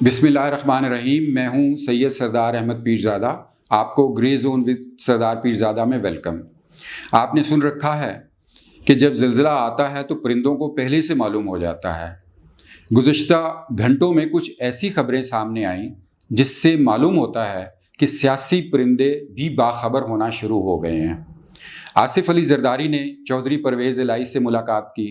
بسم اللہ الرحمن الرحیم۔ میں ہوں سید سردار احمد پیرزادہ۔ آپ کو گرے زون وتھ سردار پیرزادہ میں ویلکم۔ آپ نے سن رکھا ہے کہ جب زلزلہ آتا ہے تو پرندوں کو پہلے سے معلوم ہو جاتا ہے۔ گزشتہ گھنٹوں میں کچھ ایسی خبریں سامنے آئیں جس سے معلوم ہوتا ہے کہ سیاسی پرندے بھی باخبر ہونا شروع ہو گئے ہیں۔ آصف علی زرداری نے چودھری پرویز الہی سے ملاقات کی۔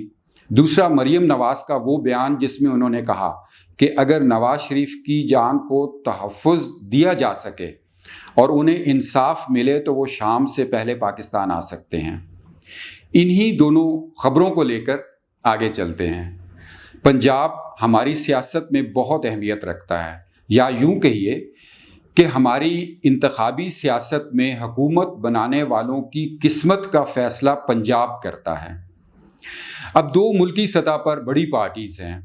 دوسرا، مریم نواز کا وہ بیان جس میں انہوں نے کہا کہ اگر نواز شریف کی جان کو تحفظ دیا جا سکے اور انہیں انصاف ملے تو وہ شام سے پہلے پاکستان آ سکتے ہیں۔ انہی دونوں خبروں کو لے کر آگے چلتے ہیں۔ پنجاب ہماری سیاست میں بہت اہمیت رکھتا ہے، یا یوں کہیے کہ ہماری انتخابی سیاست میں حکومت بنانے والوں کی قسمت کا فیصلہ پنجاب کرتا ہے۔ اب دو ملکی سطح پر بڑی پارٹیز ہیں،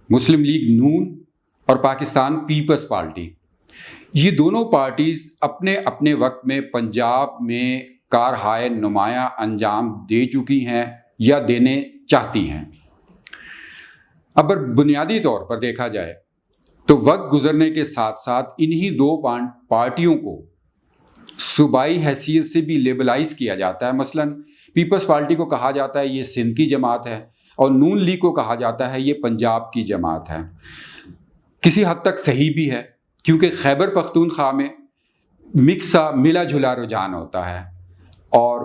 مسلم لیگ نون اور پاکستان پیپلز پارٹی۔ یہ دونوں پارٹیز اپنے اپنے وقت میں پنجاب میں کارہائے نمایاں انجام دے چکی ہیں یا دینے چاہتی ہیں۔ اگر بنیادی طور پر دیکھا جائے تو وقت گزرنے کے ساتھ ساتھ انہی دو پارٹیوں کو صوبائی حیثیت سے بھی لیبلائز کیا جاتا ہے۔ مثلاً پیپلز پارٹی کو کہا جاتا ہے یہ سندھ کی جماعت ہے، اور نون لیگ کو کہا جاتا ہے یہ پنجاب کی جماعت ہے۔ کسی حد تک صحیح بھی ہے، کیونکہ خیبر پختونخوا میں مکس سا ملا جھلا رجحان ہوتا ہے، اور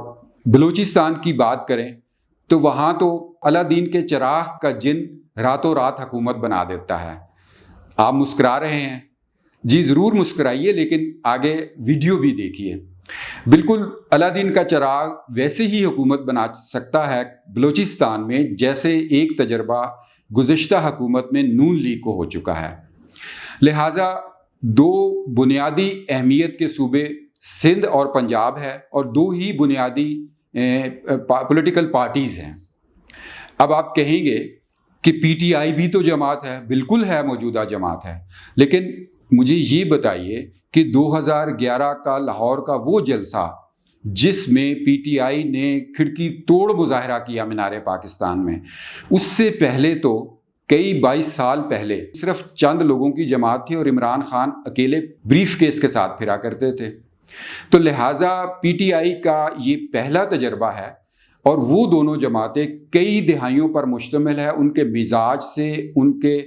بلوچستان کی بات کریں تو وہاں تو الادین کے چراغ کا جن راتوں رات حکومت بنا دیتا ہے۔ آپ مسکرا رہے ہیں، جی ضرور مسکرائیے، لیکن آگے ویڈیو بھی دیکھیے۔ بالکل الادین کا چراغ ویسے ہی حکومت بنا سکتا ہے بلوچستان میں جیسے ایک تجربہ گزشتہ حکومت میں نون لیگ کو ہو چکا ہے۔ لہٰذا دو بنیادی اہمیت کے صوبے سندھ اور پنجاب ہے، اور دو ہی بنیادی پولیٹیکل پارٹیز ہیں۔ اب آپ کہیں گے کہ پی ٹی آئی بھی تو جماعت ہے۔ بالکل ہے، موجودہ جماعت ہے، لیکن مجھے یہ بتائیے کہ 2011 کا لاہور کا وہ جلسہ جس میں پی ٹی آئی نے کھڑکی توڑ مظاہرہ کیا مینار پاکستان میں، اس سے پہلے تو کئی 22 سال پہلے صرف چند لوگوں کی جماعت تھی، اور عمران خان اکیلے بریف کیس کے ساتھ پھرا کرتے تھے۔ تو لہٰذا پی ٹی آئی کا یہ پہلا تجربہ ہے، اور وہ دونوں جماعتیں کئی دہائیوں پر مشتمل ہے۔ ان کے مزاج سے، ان کے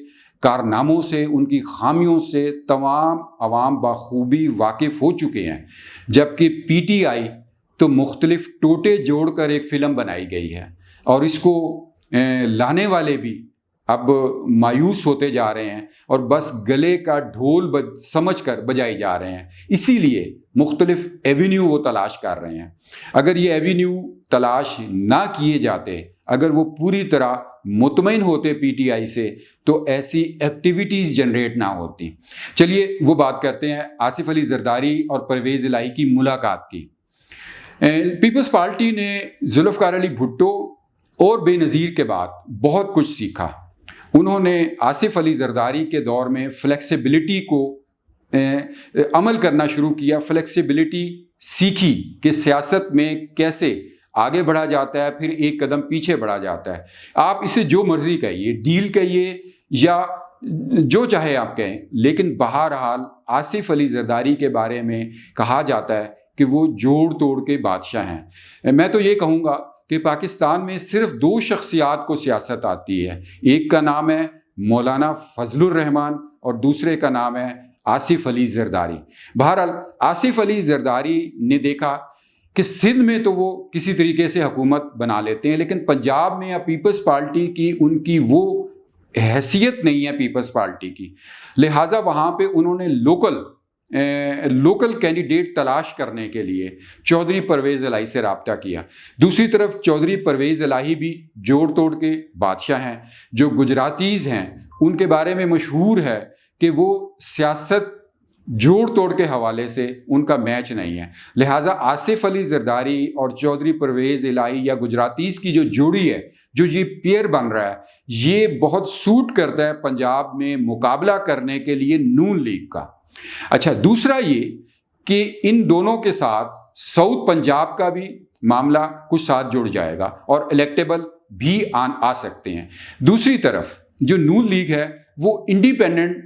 کارناموں سے، ان کی خامیوں سے تمام عوام بخوبی واقف ہو چکے ہیں، جبکہ پی ٹی آئی تو مختلف ٹوٹے جوڑ کر ایک فلم بنائی گئی ہے، اور اس کو لانے والے بھی اب مایوس ہوتے جا رہے ہیں، اور بس گلے کا ڈھول سمجھ کر بجائی جا رہے ہیں۔ اسی لیے مختلف ایوینیو وہ تلاش کر رہے ہیں۔ اگر یہ ایوینیو تلاش نہ کیے جاتے، اگر وہ پوری طرح مطمئن ہوتے پی ٹی آئی سے، تو ایسی ایکٹیویٹیز جنریٹ نہ ہوتی۔ چلیے وہ بات کرتے ہیں آصف علی زرداری اور پرویز الہی کی ملاقات کی۔ پیپلز پارٹی نے ذوالفقار علی بھٹو اور بے نظیر کے بعد بہت کچھ سیکھا۔ انہوں نے آصف علی زرداری کے دور میں فلیکسیبلٹی کو عمل کرنا شروع کیا، فلیکسیبلٹی سیکھی کہ سیاست میں کیسے آگے بڑھا جاتا ہے، پھر ایک قدم پیچھے بڑھا جاتا ہے۔ آپ اسے جو مرضی کہیے، ڈیل کہیے یا جو چاہے آپ کہیں، لیکن بہرحال آصف علی زرداری کے بارے میں کہا جاتا ہے کہ وہ جوڑ توڑ کے بادشاہ ہیں۔ میں تو یہ کہوں گا کہ پاکستان میں صرف دو شخصیات کو سیاست آتی ہے، ایک کا نام ہے مولانا فضل الرحمان اور دوسرے کا نام ہے آصف علی زرداری۔ بہرحال آصف علی زرداری نے دیکھا کہ سندھ میں تو وہ کسی طریقے سے حکومت بنا لیتے ہیں، لیکن پنجاب میں یا پیپلز پارٹی کی ان کی وہ حیثیت نہیں ہے پیپلز پارٹی کی، لہٰذا وہاں پہ انہوں نے لوکل کینڈیڈیٹ تلاش کرنے کے لیے چودھری پرویز الہی سے رابطہ کیا۔ دوسری طرف چودھری پرویز الہی بھی جوڑ توڑ کے بادشاہ ہیں۔ جو گجراتیز ہیں ان کے بارے میں مشہور ہے کہ وہ سیاست جوڑ توڑ کے حوالے سے ان کا میچ نہیں ہے، لہٰذا آصف علی زرداری اور چودھری پرویز الہی یا گجراتیز کی جو جوڑی ہے، جو یہ پیئر بن رہا ہے، یہ بہت سوٹ کرتا ہے پنجاب میں مقابلہ کرنے کے لیے نون لیگ کا۔ اچھا، دوسرا یہ کہ ان دونوں کے ساتھ ساؤتھ پنجاب کا بھی معاملہ کچھ ساتھ جڑ جائے گا، اور الیکٹیبل بھی آ سکتے ہیں۔ دوسری طرف جو نون لیگ ہے وہ انڈیپینڈنٹ